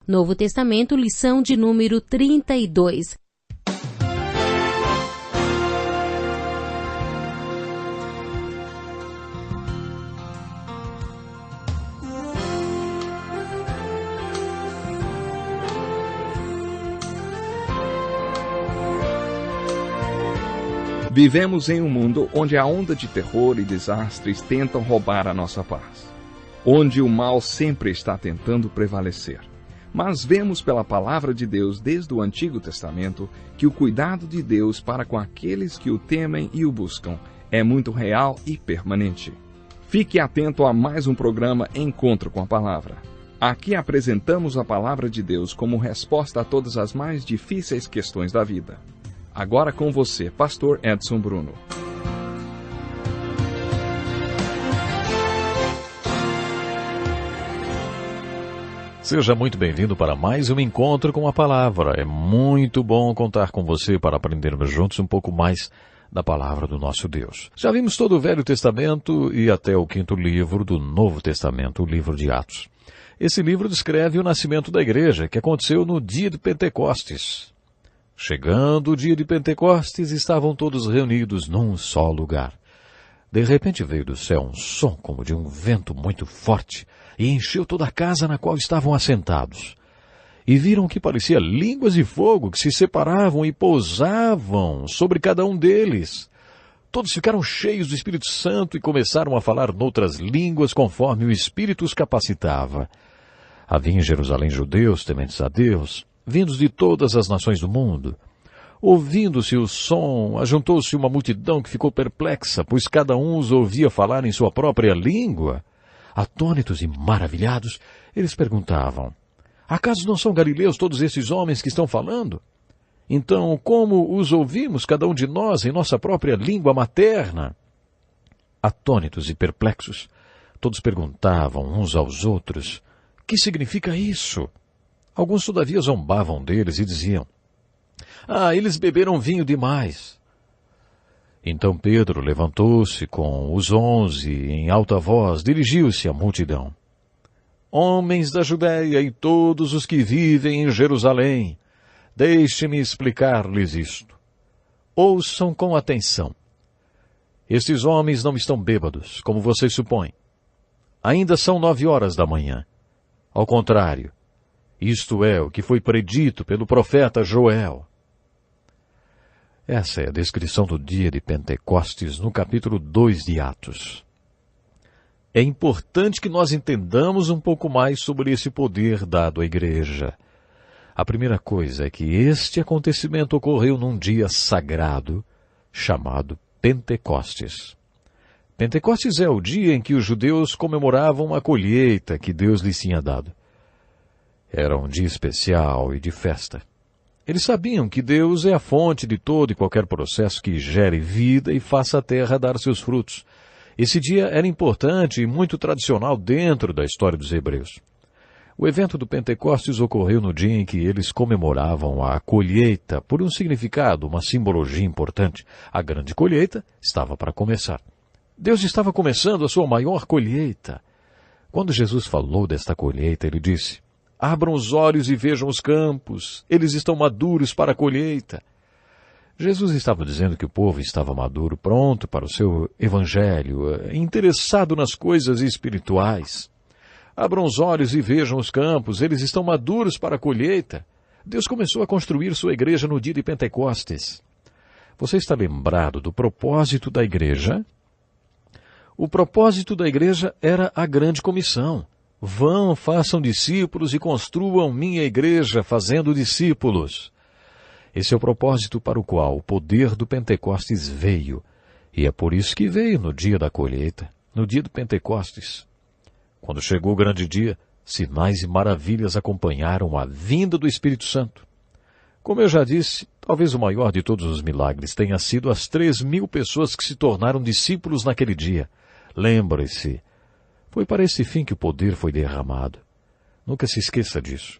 Novo Testamento, lição de número 32. Vivemos em um mundo onde a onda de terror e desastres tentam roubar a nossa paz, onde o mal sempre está tentando prevalecer. Mas vemos pela palavra de Deus desde o Antigo Testamento que o cuidado de Deus para com aqueles que o temem e o buscam é muito real e permanente. Fique atento a mais um programa Encontro com a Palavra. Aqui apresentamos a palavra de Deus como resposta a todas as mais difíceis questões da vida. Agora com você, Pastor Edson Bruno. Seja muito bem-vindo para mais um Encontro com a Palavra. É muito bom contar com você para aprendermos juntos um pouco mais da Palavra do nosso Deus. Já vimos todo o Velho Testamento e até o 5º livro do Novo Testamento, o livro de Atos. Esse livro descreve o nascimento da igreja, que aconteceu no dia de Pentecostes. Chegando o dia de Pentecostes, estavam todos reunidos num só lugar. De repente veio do céu um som como de um vento muito forte e encheu toda a casa na qual estavam assentados. E viram que parecia línguas de fogo que se separavam e pousavam sobre cada um deles. Todos ficaram cheios do Espírito Santo e começaram a falar noutras línguas conforme o Espírito os capacitava. Havia em Jerusalém judeus tementes a Deus, vindos de todas as nações do mundo. Ouvindo-se o som, ajuntou-se uma multidão que ficou perplexa, pois cada um os ouvia falar em sua própria língua. Atônitos e maravilhados, eles perguntavam: acaso não são galileus todos esses homens que estão falando? Então, como os ouvimos, cada um de nós, em nossa própria língua materna? Atônitos e perplexos, todos perguntavam uns aos outros: que significa isso? Alguns, todavia, zombavam deles e diziam: eles beberam vinho demais. Então Pedro levantou-se com os 11 em alta voz, dirigiu-se à multidão. Homens da Judéia e todos os que vivem em Jerusalém, deixe-me explicar-lhes isto. Ouçam com atenção. Estes homens não estão bêbados, como vocês supõem. Ainda são 9 horas da manhã. Ao contrário, isto é o que foi predito pelo profeta Joel. Essa é a descrição do dia de Pentecostes no capítulo 2 de Atos. É importante que nós entendamos um pouco mais sobre esse poder dado à igreja. A primeira coisa é que este acontecimento ocorreu num dia sagrado chamado Pentecostes. Pentecostes é o dia em que os judeus comemoravam a colheita que Deus lhes tinha dado. Era um dia especial e de festa. Eles sabiam que Deus é a fonte de todo e qualquer processo que gere vida e faça a terra dar seus frutos. Esse dia era importante e muito tradicional dentro da história dos hebreus. O evento do Pentecostes ocorreu no dia em que eles comemoravam a colheita por um significado, uma simbologia importante. A grande colheita estava para começar. Deus estava começando a sua maior colheita. Quando Jesus falou desta colheita, ele disse: abram os olhos e vejam os campos, eles estão maduros para a colheita. Jesus estava dizendo que o povo estava maduro, pronto para o seu evangelho, interessado nas coisas espirituais. Abram os olhos e vejam os campos, eles estão maduros para a colheita. Deus começou a construir sua igreja no dia de Pentecostes. Você está lembrado do propósito da igreja? O propósito da igreja era a grande comissão. Vão, façam discípulos e construam minha igreja fazendo discípulos. Esse é o propósito para o qual o poder do Pentecostes veio. E é por isso que veio no dia da colheita, no dia do Pentecostes. Quando chegou o grande dia, sinais e maravilhas acompanharam a vinda do Espírito Santo. Como eu já disse, talvez o maior de todos os milagres tenha sido as 3.000 pessoas que se tornaram discípulos naquele dia. Lembre-se, foi para esse fim que o poder foi derramado. Nunca se esqueça disso.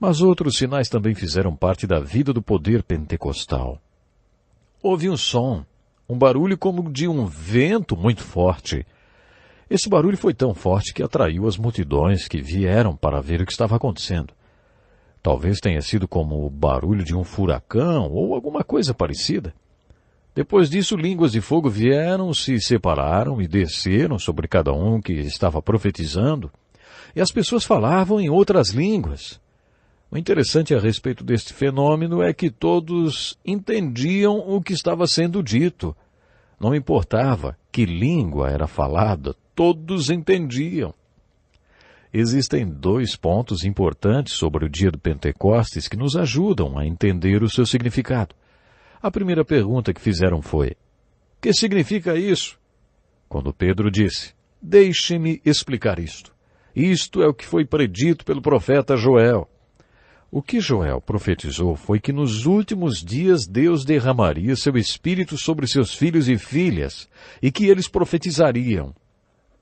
Mas outros sinais também fizeram parte da vida do poder pentecostal. Houve um som, um barulho como de um vento muito forte. Esse barulho foi tão forte que atraiu as multidões que vieram para ver o que estava acontecendo. Talvez tenha sido como o barulho de um furacão ou alguma coisa parecida. Depois disso, línguas de fogo vieram, se separaram e desceram sobre cada um que estava profetizando, e as pessoas falavam em outras línguas. O interessante a respeito deste fenômeno é que todos entendiam o que estava sendo dito. Não importava que língua era falada, todos entendiam. Existem 2 pontos importantes sobre o dia do Pentecostes que nos ajudam a entender o seu significado. A primeira pergunta que fizeram foi: que significa isso? Quando Pedro disse: deixe-me explicar isto. Isto é o que foi predito pelo profeta Joel. O que Joel profetizou foi que nos últimos dias Deus derramaria seu Espírito sobre seus filhos e filhas, e que eles profetizariam.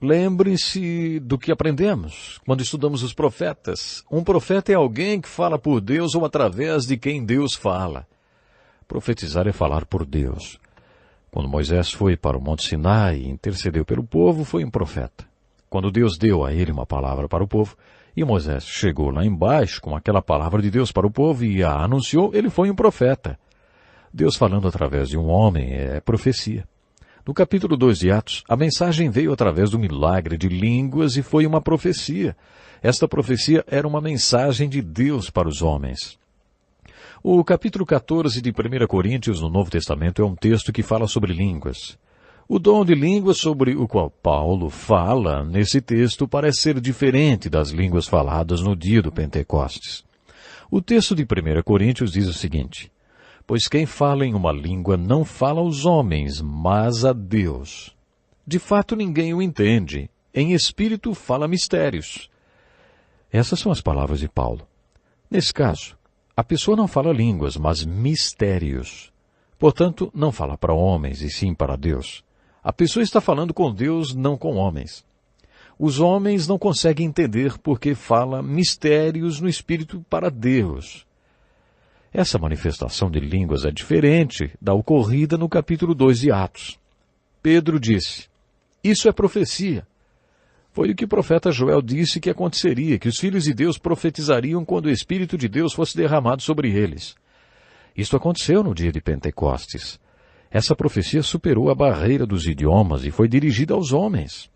Lembre-se do que aprendemos quando estudamos os profetas. Um profeta é alguém que fala por Deus ou através de quem Deus fala. Profetizar é falar por Deus. Quando Moisés foi para o Monte Sinai e intercedeu pelo povo, foi um profeta. Quando Deus deu a ele uma palavra para o povo, e Moisés chegou lá embaixo com aquela palavra de Deus para o povo e a anunciou, ele foi um profeta. Deus falando através de um homem é profecia. No capítulo 2 de Atos, a mensagem veio através do milagre de línguas e foi uma profecia. Esta profecia era uma mensagem de Deus para os homens. O capítulo 14 de 1 Coríntios no Novo Testamento é um texto que fala sobre línguas. O dom de línguas sobre o qual Paulo fala nesse texto parece ser diferente das línguas faladas no dia do Pentecostes. O texto de 1 Coríntios diz o seguinte: pois quem fala em uma língua não fala aos homens, mas a Deus. De fato, ninguém o entende. Em espírito fala mistérios. Essas são as palavras de Paulo. Nesse caso, a pessoa não fala línguas, mas mistérios. Portanto, não fala para homens, e sim para Deus. A pessoa está falando com Deus, não com homens. Os homens não conseguem entender porque fala mistérios no espírito para Deus. Essa manifestação de línguas é diferente da ocorrida no capítulo 2 de Atos. Pedro disse: isso é profecia. Foi o que o profeta Joel disse que aconteceria, que os filhos de Deus profetizariam quando o Espírito de Deus fosse derramado sobre eles. Isto aconteceu no dia de Pentecostes. Essa profecia superou a barreira dos idiomas e foi dirigida aos homens.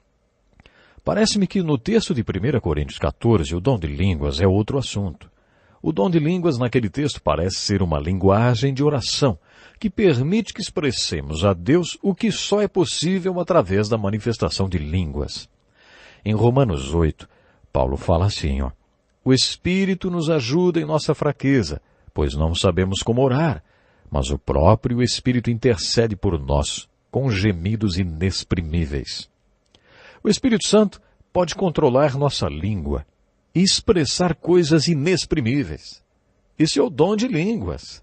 Parece-me que no texto de 1 Coríntios 14, o dom de línguas é outro assunto. O dom de línguas naquele texto parece ser uma linguagem de oração, que permite que expressemos a Deus o que só é possível através da manifestação de línguas. Em Romanos 8, Paulo fala assim, o Espírito nos ajuda em nossa fraqueza, pois não sabemos como orar, mas o próprio Espírito intercede por nós, com gemidos inexprimíveis. O Espírito Santo pode controlar nossa língua e expressar coisas inexprimíveis. Esse é o dom de línguas.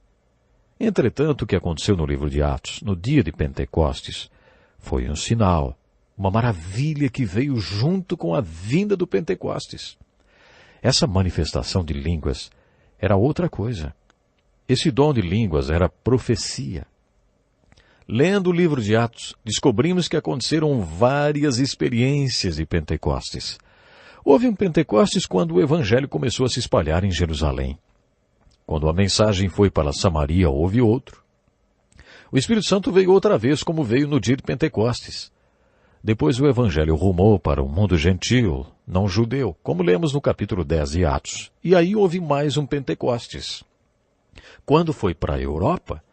Entretanto, o que aconteceu no livro de Atos, no dia de Pentecostes, foi um sinal, uma maravilha que veio junto com a vinda do Pentecostes. Essa manifestação de línguas era outra coisa. Esse dom de línguas era profecia. Lendo o livro de Atos, descobrimos que aconteceram várias experiências de Pentecostes. Houve um Pentecostes quando o Evangelho começou a se espalhar em Jerusalém. Quando a mensagem foi para Samaria, houve outro. O Espírito Santo veio outra vez, como veio no dia de Pentecostes. Depois o Evangelho rumou para o mundo gentil, não judeu, como lemos no capítulo 10 de Atos. E aí houve mais um Pentecostes. Quando foi para a Europa,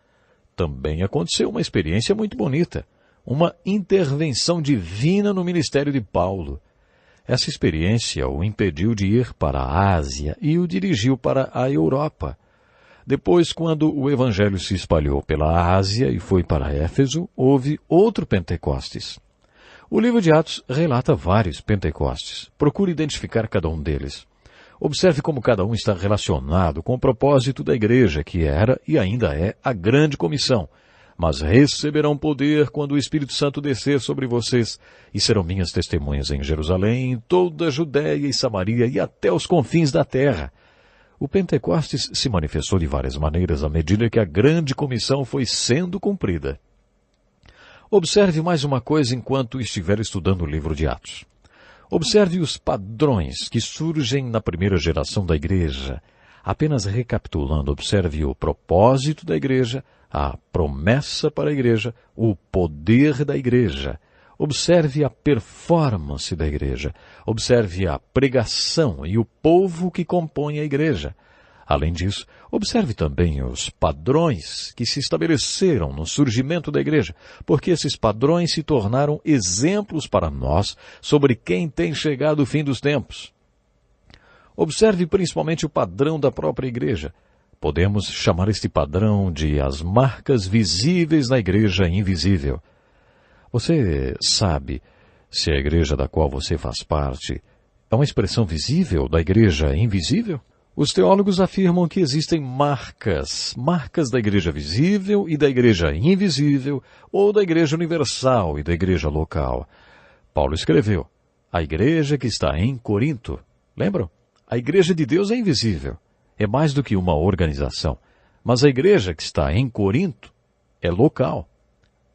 também aconteceu uma experiência muito bonita, uma intervenção divina no ministério de Paulo. Essa experiência o impediu de ir para a Ásia e o dirigiu para a Europa. Depois, quando o Evangelho se espalhou pela Ásia e foi para Éfeso, houve outro Pentecostes. O livro de Atos relata vários Pentecostes. Procure identificar cada um deles. Observe como cada um está relacionado com o propósito da igreja, que era e ainda é a grande comissão. Mas receberão poder quando o Espírito Santo descer sobre vocês, e serão minhas testemunhas em Jerusalém, em toda a Judéia e Samaria e até os confins da terra. O Pentecostes se manifestou de várias maneiras à medida que a grande comissão foi sendo cumprida. Observe mais uma coisa enquanto estiver estudando o livro de Atos. Observe os padrões que surgem na primeira geração da igreja. Apenas recapitulando, observe o propósito da igreja, a promessa para a igreja, o poder da igreja. Observe a performance da igreja. Observe a pregação e o povo que compõe a igreja. Além disso, observe também os padrões que se estabeleceram no surgimento da igreja, porque esses padrões se tornaram exemplos para nós sobre quem tem chegado o fim dos tempos. Observe principalmente o padrão da própria igreja. Podemos chamar este padrão de as marcas visíveis da igreja invisível. Você sabe se a igreja da qual você faz parte é uma expressão visível da igreja invisível? Os teólogos afirmam que existem marcas da igreja visível e da igreja invisível, ou da igreja universal e da igreja local. Paulo escreveu, a igreja que está em Corinto, lembram? A igreja de Deus é invisível, é mais do que uma organização, mas a igreja que está em Corinto é local.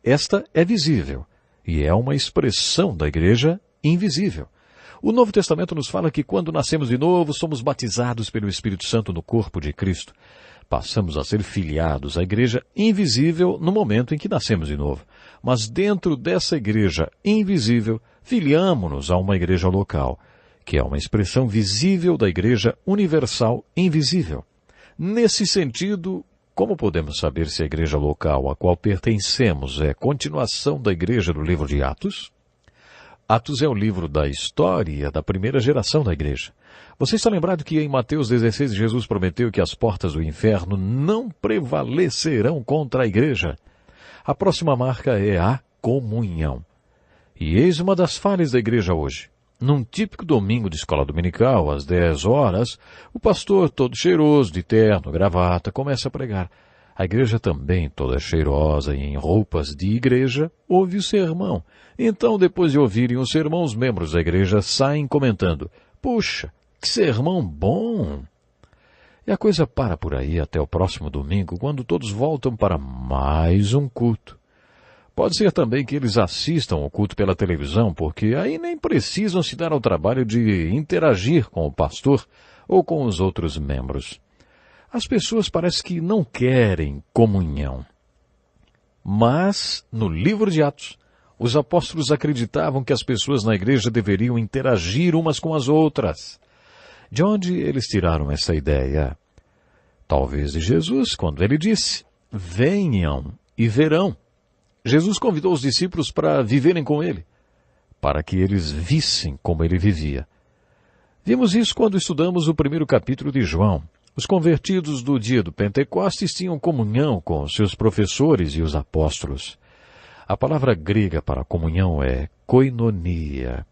Esta é visível e é uma expressão da igreja invisível. O Novo Testamento nos fala que quando nascemos de novo, somos batizados pelo Espírito Santo no corpo de Cristo. Passamos a ser filiados à igreja invisível no momento em que nascemos de novo. Mas dentro dessa igreja invisível, filiamo-nos a uma igreja local, que é uma expressão visível da igreja universal invisível. Nesse sentido, como podemos saber se a igreja local a qual pertencemos é continuação da igreja do livro de Atos? Atos é o livro da história da primeira geração da igreja. Você está lembrado que em Mateus 16 Jesus prometeu que as portas do inferno não prevalecerão contra a igreja? A próxima marca é a comunhão. E eis uma das falhas da igreja hoje. Num típico domingo de escola dominical, às 10 horas, o pastor, todo cheiroso, de terno, gravata, começa a pregar. A igreja também, toda cheirosa e em roupas de igreja, ouve o sermão. Então, depois de ouvirem o sermão, os membros da igreja saem comentando, puxa, que sermão bom! E a coisa para por aí até o próximo domingo, quando todos voltam para mais um culto. Pode ser também que eles assistam o culto pela televisão, porque aí nem precisam se dar ao trabalho de interagir com o pastor ou com os outros membros. As pessoas parecem que não querem comunhão. Mas, no livro de Atos, os apóstolos acreditavam que as pessoas na igreja deveriam interagir umas com as outras. De onde eles tiraram essa ideia? Talvez de Jesus, quando ele disse, venham e verão. Jesus convidou os discípulos para viverem com ele, para que eles vissem como ele vivia. Vimos isso quando estudamos o primeiro capítulo de João. Os convertidos do dia do Pentecostes tinham comunhão com seus professores e os apóstolos. A palavra grega para comunhão é koinonia.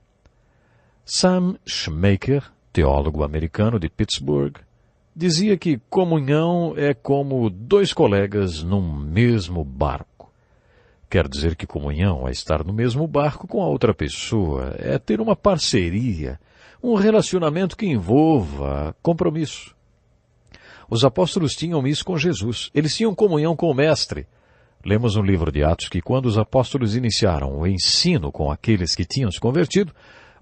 Sam Schmaker, teólogo americano de Pittsburgh, dizia que comunhão é como dois colegas num mesmo barco. Quer dizer que comunhão é estar no mesmo barco com a outra pessoa, é ter uma parceria, um relacionamento que envolva compromisso. Os apóstolos tinham isso com Jesus. Eles tinham comunhão com o Mestre. Lemos no livro de Atos que quando os apóstolos iniciaram o ensino com aqueles que tinham se convertido,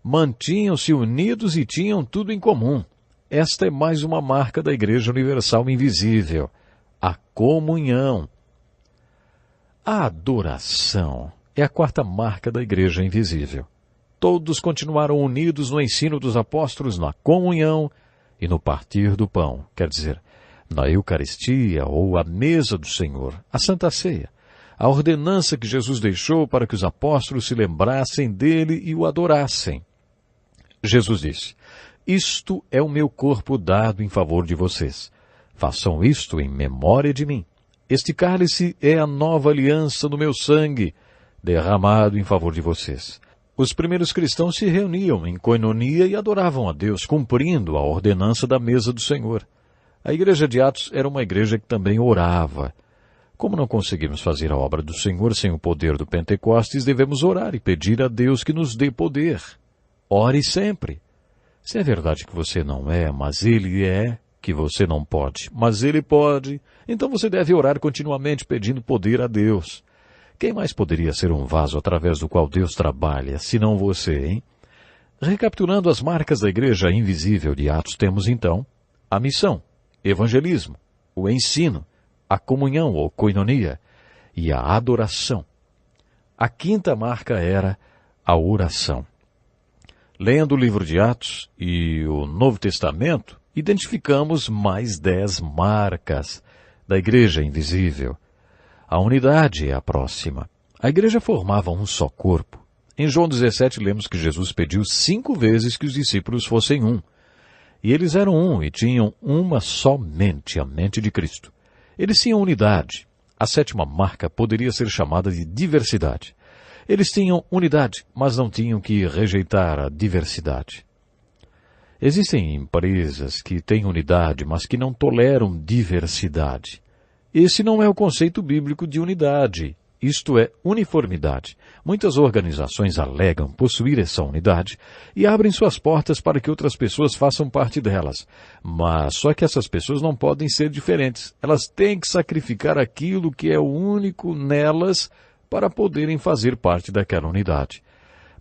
mantinham-se unidos e tinham tudo em comum. Esta é mais uma marca da Igreja Universal Invisível, a comunhão. A adoração é a quarta marca da Igreja Invisível. Todos continuaram unidos no ensino dos apóstolos, na comunhão e no partir do pão, quer dizer, na Eucaristia ou a mesa do Senhor, a Santa Ceia, a ordenança que Jesus deixou para que os apóstolos se lembrassem dele e o adorassem. Jesus disse, isto é o meu corpo dado em favor de vocês. Façam isto em memória de mim. Este cálice é a nova aliança no meu sangue, derramado em favor de vocês. Os primeiros cristãos se reuniam em koinonia e adoravam a Deus, cumprindo a ordenança da mesa do Senhor. A igreja de Atos era uma igreja que também orava. Como não conseguimos fazer a obra do Senhor sem o poder do Pentecostes, devemos orar e pedir a Deus que nos dê poder. Ore sempre. Se é verdade que você não é, mas Ele é, que você não pode, mas Ele pode, então você deve orar continuamente pedindo poder a Deus. Quem mais poderia ser um vaso através do qual Deus trabalha, senão você, hein? Recapitulando as marcas da igreja invisível de Atos, temos então a missão. evangelismo, o ensino, a comunhão ou koinonia e a adoração. A quinta marca era a oração. Lendo o livro de Atos e o Novo Testamento, identificamos mais 10 marcas da igreja invisível. A unidade é a próxima. A igreja formava um só corpo. Em João 17 lemos que Jesus pediu 5 vezes que os discípulos fossem um. E eles eram um e tinham uma só mente, a mente de Cristo. Eles tinham unidade. A 7ª marca poderia ser chamada de diversidade. Eles tinham unidade, mas não tinham que rejeitar a diversidade. Existem empresas que têm unidade, mas que não toleram diversidade. Esse não é o conceito bíblico de unidade. Isto é uniformidade. Muitas organizações alegam possuir essa unidade e abrem suas portas para que outras pessoas façam parte delas. Mas só que essas pessoas não podem ser diferentes. Elas têm que sacrificar aquilo que é o único nelas para poderem fazer parte daquela unidade.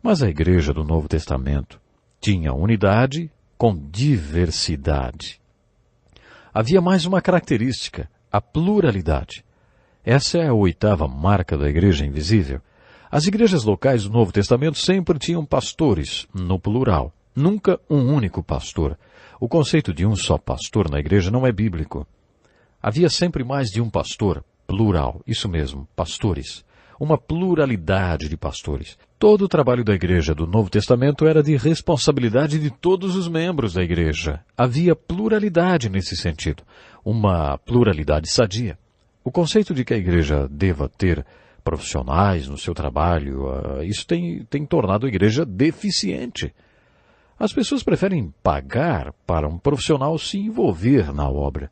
Mas a igreja do Novo Testamento tinha unidade com diversidade. Havia mais uma característica, a pluralidade. Essa é a 8ª marca da igreja invisível. As igrejas locais do Novo Testamento sempre tinham pastores, no plural, nunca um único pastor. O conceito de um só pastor na igreja não é bíblico. Havia sempre mais de um pastor, plural, isso mesmo, pastores. Uma pluralidade de pastores. Todo o trabalho da igreja do Novo Testamento era de responsabilidade de todos os membros da igreja. Havia pluralidade nesse sentido, uma pluralidade sadia. O conceito de que a igreja deva ter profissionais no seu trabalho, isso tem tornado a igreja deficiente. As pessoas preferem pagar para um profissional se envolver na obra.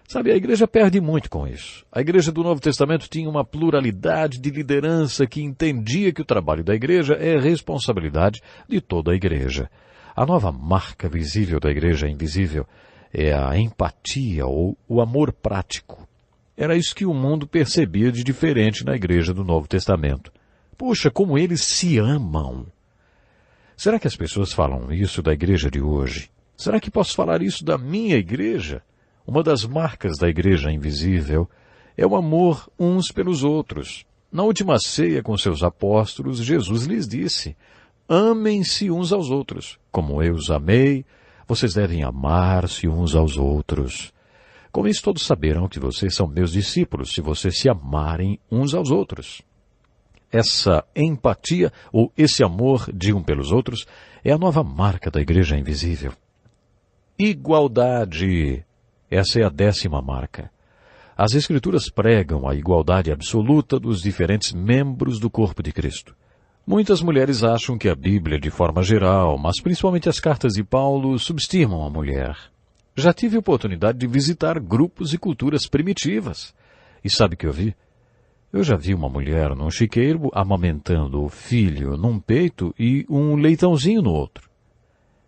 Sabe, a igreja perde muito com isso. A igreja do Novo Testamento tinha uma pluralidade de liderança que entendia que o trabalho da igreja é responsabilidade de toda a igreja. A nova marca visível da igreja invisível é a empatia ou o amor prático. Era isso que o mundo percebia de diferente na igreja do Novo Testamento. Puxa, como eles se amam! Será que as pessoas falam isso da igreja de hoje? Será que posso falar isso da minha igreja? Uma das marcas da igreja invisível é o amor uns pelos outros. Na última ceia com seus apóstolos, Jesus lhes disse: amem-se uns aos outros. Como eu os amei, vocês devem amar-se uns aos outros. Com isso todos saberão que vocês são meus discípulos, se vocês se amarem uns aos outros. Essa empatia, ou esse amor de um pelos outros, é a nova marca da igreja invisível. Igualdade. Essa é a 10ª marca. As Escrituras pregam a igualdade absoluta dos diferentes membros do corpo de Cristo. Muitas mulheres acham que a Bíblia, de forma geral, mas principalmente as cartas de Paulo, subestimam a mulher. Já tive a oportunidade de visitar grupos e culturas primitivas. E sabe o que eu vi? Eu já vi uma mulher num chiqueiro amamentando o filho num peito e um leitãozinho no outro.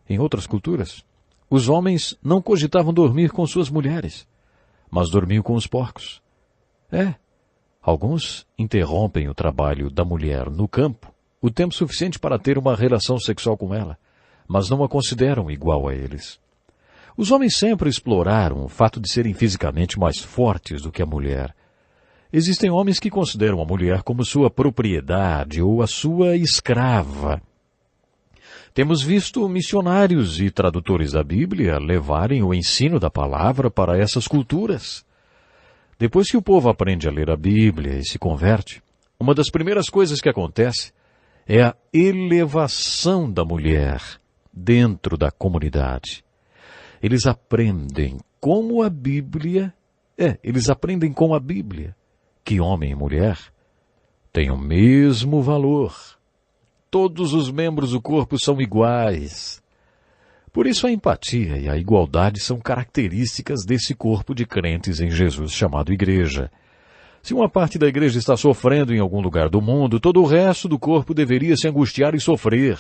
Em outras culturas, os homens não cogitavam dormir com suas mulheres, mas dormiam com os porcos. Alguns interrompem o trabalho da mulher no campo o tempo suficiente para ter uma relação sexual com ela, mas não a consideram igual a eles. Os homens sempre exploraram o fato de serem fisicamente mais fortes do que a mulher. Existem homens que consideram a mulher como sua propriedade ou a sua escrava. Temos visto missionários e tradutores da Bíblia levarem o ensino da palavra para essas culturas. Depois que o povo aprende a ler a Bíblia e se converte, uma das primeiras coisas que acontece é a elevação da mulher dentro da comunidade. Eles aprendem com a Bíblia que homem e mulher têm o mesmo valor. Todos os membros do corpo são iguais. Por isso a empatia e a igualdade são características desse corpo de crentes em Jesus chamado igreja. Se uma parte da igreja está sofrendo em algum lugar do mundo, todo o resto do corpo deveria se angustiar e sofrer.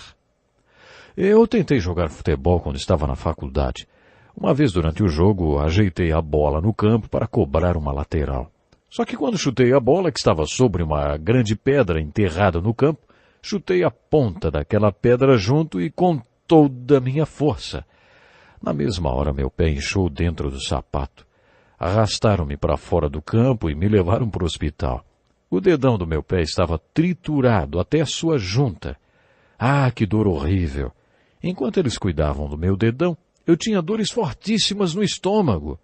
Eu tentei jogar futebol quando estava na faculdade. Uma vez durante o jogo, ajeitei a bola no campo para cobrar uma lateral. Só que quando chutei a bola, que estava sobre uma grande pedra enterrada no campo, chutei a ponta daquela pedra junto e com toda a minha força. Na mesma hora meu pé inchou dentro do sapato. Arrastaram-me para fora do campo e me levaram para o hospital. O dedão do meu pé estava triturado até a sua junta. Ah, que dor horrível! Enquanto eles cuidavam do meu dedão, eu tinha dores fortíssimas no estômago.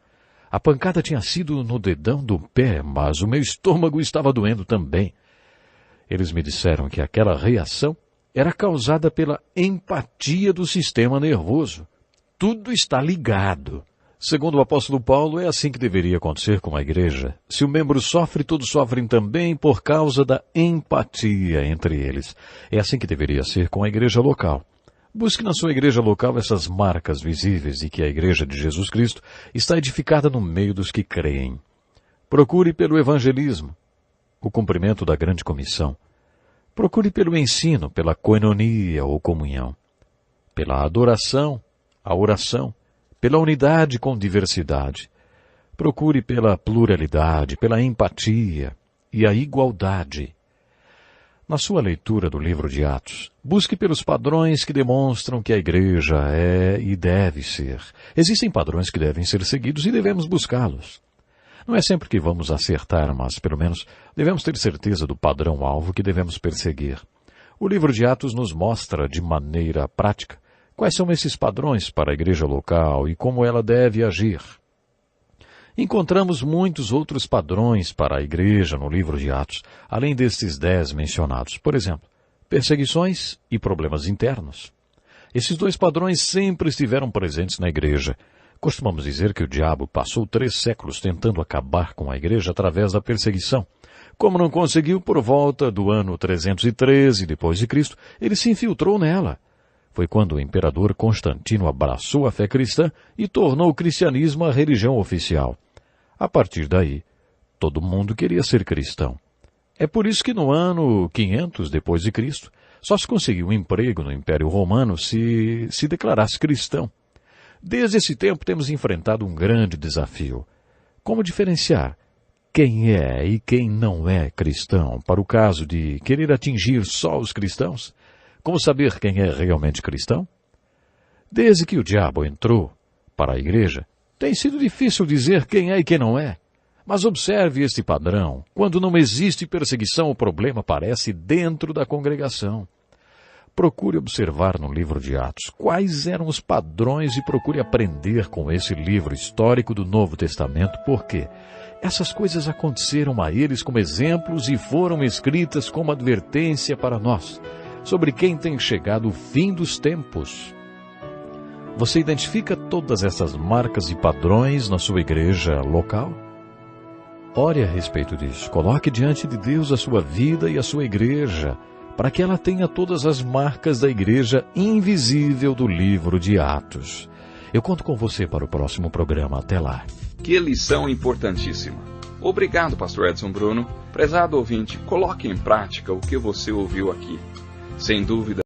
A pancada tinha sido no dedão do pé, mas o meu estômago estava doendo também. Eles me disseram que aquela reação era causada pela empatia do sistema nervoso. Tudo está ligado. Segundo o apóstolo Paulo, é assim que deveria acontecer com a igreja. Se o membro sofre, todos sofrem também por causa da empatia entre eles. É assim que deveria ser com a igreja local. Busque na sua igreja local essas marcas visíveis de que a igreja de Jesus Cristo está edificada no meio dos que creem. Procure pelo evangelismo, o cumprimento da grande comissão. Procure pelo ensino, pela koinonia ou comunhão. Pela adoração, a oração. Pela unidade com diversidade. Procure pela pluralidade, pela empatia e a igualdade. Na sua leitura do livro de Atos, busque pelos padrões que demonstram que a igreja é e deve ser. Existem padrões que devem ser seguidos e devemos buscá-los. Não é sempre que vamos acertar, mas pelo menos devemos ter certeza do padrão-alvo que devemos perseguir. O livro de Atos nos mostra de maneira prática quais são esses padrões para a igreja local e como ela deve agir. Encontramos muitos outros padrões para a igreja no livro de Atos, além destes 10 mencionados. Por exemplo, perseguições e problemas internos. Esses 2 padrões sempre estiveram presentes na igreja. Costumamos dizer que o diabo passou 3 séculos tentando acabar com a igreja através da perseguição. Como não conseguiu, por volta do ano 313 depois de Cristo, ele se infiltrou nela. Foi quando o imperador Constantino abraçou a fé cristã e tornou o cristianismo a religião oficial. A partir daí, todo mundo queria ser cristão. É por isso que no ano 500 depois de Cristo, só se conseguiu um emprego no Império Romano se declarasse cristão. Desde esse tempo temos enfrentado um grande desafio. Como diferenciar quem é e quem não é cristão, para o caso de querer atingir só os cristãos? Como saber quem é realmente cristão? Desde que o diabo entrou para a igreja, tem sido difícil dizer quem é e quem não é. Mas observe este padrão. Quando não existe perseguição, o problema aparece dentro da congregação. Procure observar no livro de Atos quais eram os padrões e procure aprender com esse livro histórico do Novo Testamento, porque essas coisas aconteceram a eles como exemplos e foram escritas como advertência para nós, sobre quem tem chegado o fim dos tempos. Você identifica todas essas marcas e padrões na sua igreja local? Ore a respeito disso. Coloque diante de Deus a sua vida e a sua igreja, para que ela tenha todas as marcas da igreja invisível do livro de Atos. Eu conto com você para o próximo programa. Até lá. Que lição importantíssima. Obrigado, pastor Edson Bruno. Prezado ouvinte, coloque em prática o que você ouviu aqui. Sem dúvida,